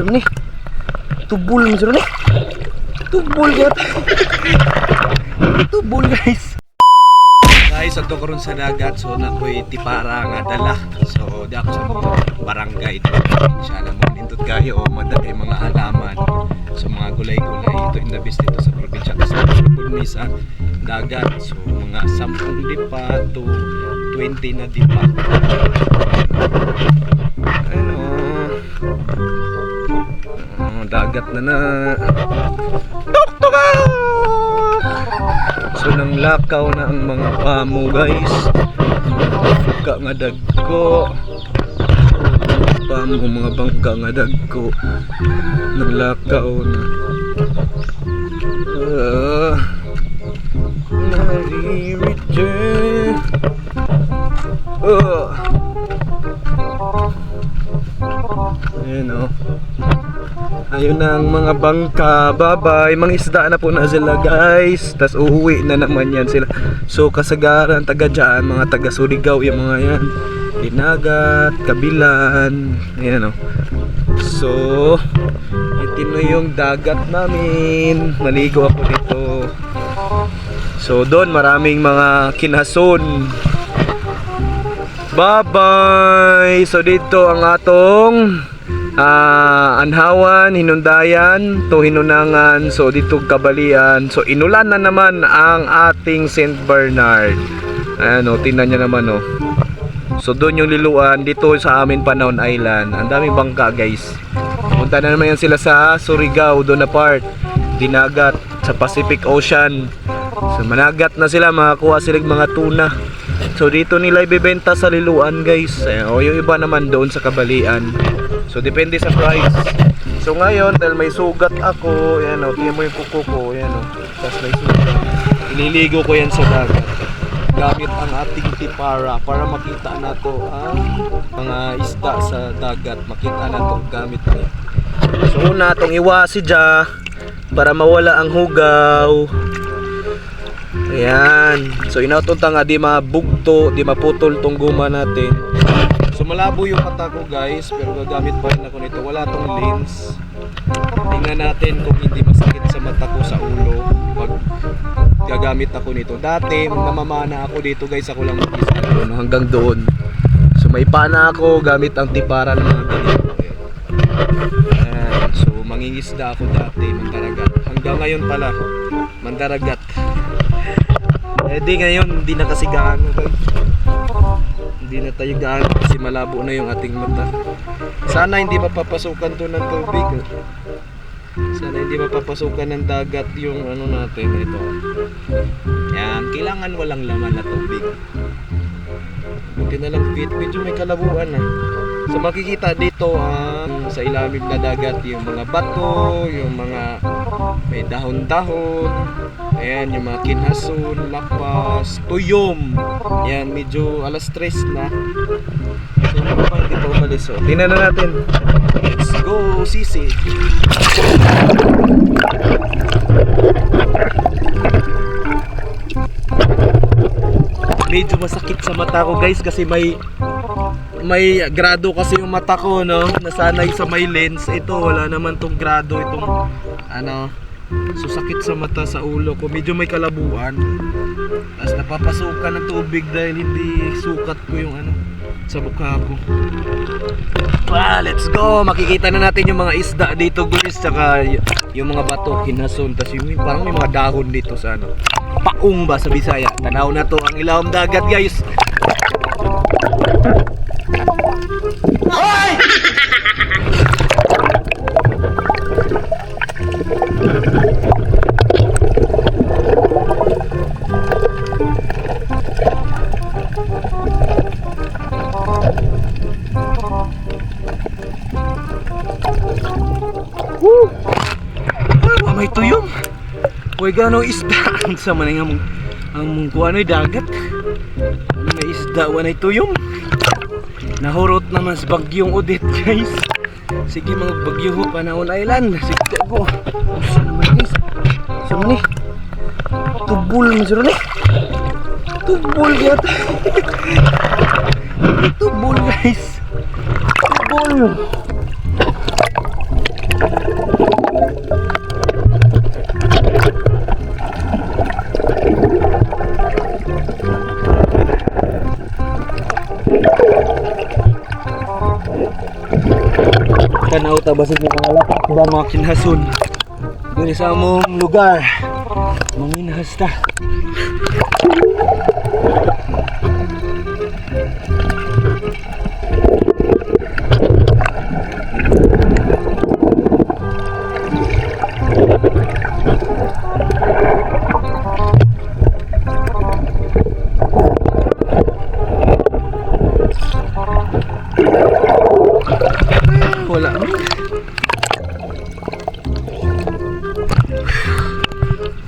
Sama ni. Tubul macam ni. Tubul kat. Tubul guys. Guys, ato karon sa dagat, so nakoy tipara nga dala. So di ako sa mga barangay ito. Inshallah mo nindot kayo o madali mga halaman. So mga gulay-gulay ito inabis dito sa probinsya kasi pulmi sa dagat. So mga 10 dipa to 20 na dipa. Ano? Dagat na. Tuktuka! So nang lakaw na ang mga pamo guys. Bangka nga dagko. Pamo mga bangka nga dagko. Nang lakaw na. Nari-return. Ayan o. Ayun na ang mga bangka. Bye-bye. Mga isda na po na sila guys. Tas uuwi na naman yan sila. So kasagaran taga dyan, mga taga Surigao yung mga yan. Dinagat, Kabilan. Ayan o. So ito na yung dagat namin. Maligo ako dito. So doon maraming mga kinason. Bye-bye. So dito ang atong anhawan, hinundayan to hinunangan. So dito kabalian. So inulan na naman ang ating St. Bernard. Ayan o, tingnan nyo naman o. So doon yung liluan. Dito sa amin Panaon Island. Ang daming bangka guys. Punta na naman yan sila sa Surigao. Doon na part Dinagat sa Pacific Ocean. So managat na sila. Makakuha sila mga tuna. So dito nila ibebenta sa liluan guys. O yung iba naman doon sa kabalian. So depende sa price. So ngayon dahil may sugat ako, yan o, tingnan mo yung kuko ko, yan o. Tapos may sugat. Ililigo ko yan sa dagat. Gamit ang ating tipara para makita nato ang mga isda sa dagat. Makita nato gamit niya. So una itong iwasi dya para mawala ang hugaw. Ayan. So inautunta nga di mabugto, di maputol tong guma natin. So malabo yung mata ko guys, pero gagamit pa rin ako nito. Wala tong lens. Tingnan natin kung hindi masakit sa mata ko sa ulo pag gagamit ako nito. Dati namamana ako dito guys, ako lang mag-isa doon hanggang doon. So may pana ako gamit ang tipara ng mga ganito. Ayan. So mangingisda ako dati, mandaragat. Hanggang ngayon pala, mandaragat. Di ngayon, hindi na kasi gaano guys. Hindi na tayo gaano kasi malabo na yung ating mata. Sana hindi mapapasukan to ng tubig. Sana hindi mapapasukan ng dagat yung ano natin ito. Yan, kailangan walang laman na tubig. Buti na lang fit, medyo may kalabuan na. So makikita dito sa ilalim na dagat yung mga bato, yung mga may dahon-dahon. Ayan, yung mga kinhason, lapas, tuyom. Ayan, medyo alas 3 na. So, hindi pa dito umalis. So, tingnan na natin. Let's go, sisi. Medyo masakit sa mata ko guys kasi may grado kasi yung mata ko, no? Nasanay sa may lens. Ito, wala naman tong grado. Itong, ano, so sakit sa mata, sa ulo ko. Medyo may kalabuan. Tapos napapasukan ng tubig dahil hindi sukat ko yung ano sa mukha ko. Let's go! Makikita na natin yung mga isda dito guys. Tsaka yung mga bato, kinason. Tapos yung parang may mga dahon dito sa ano, paong ba sa Bisaya. Tanaw na to ang ilawang dagat guys. Hoy! May tuyong. Huwag gano'ng isda. Sa maning ang kuha dagat. May isda, wanay tuyong. Nahurot naman sa bagyong Odette guys. Sige mga bagyo ho, Panaon Island. Sige ko. Saan naman guys? Saan ni? Tubul masuro ni. Tubul yata. Tubul guys. Tubul. Nauta basig ng mga lapak ba mga kinason. Diri sa among lugar. Manginhas ta. Wala.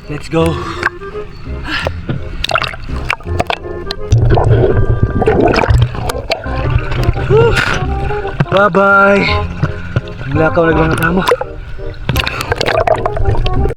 Let's go. Bye-bye. Lakaw na mga tamo.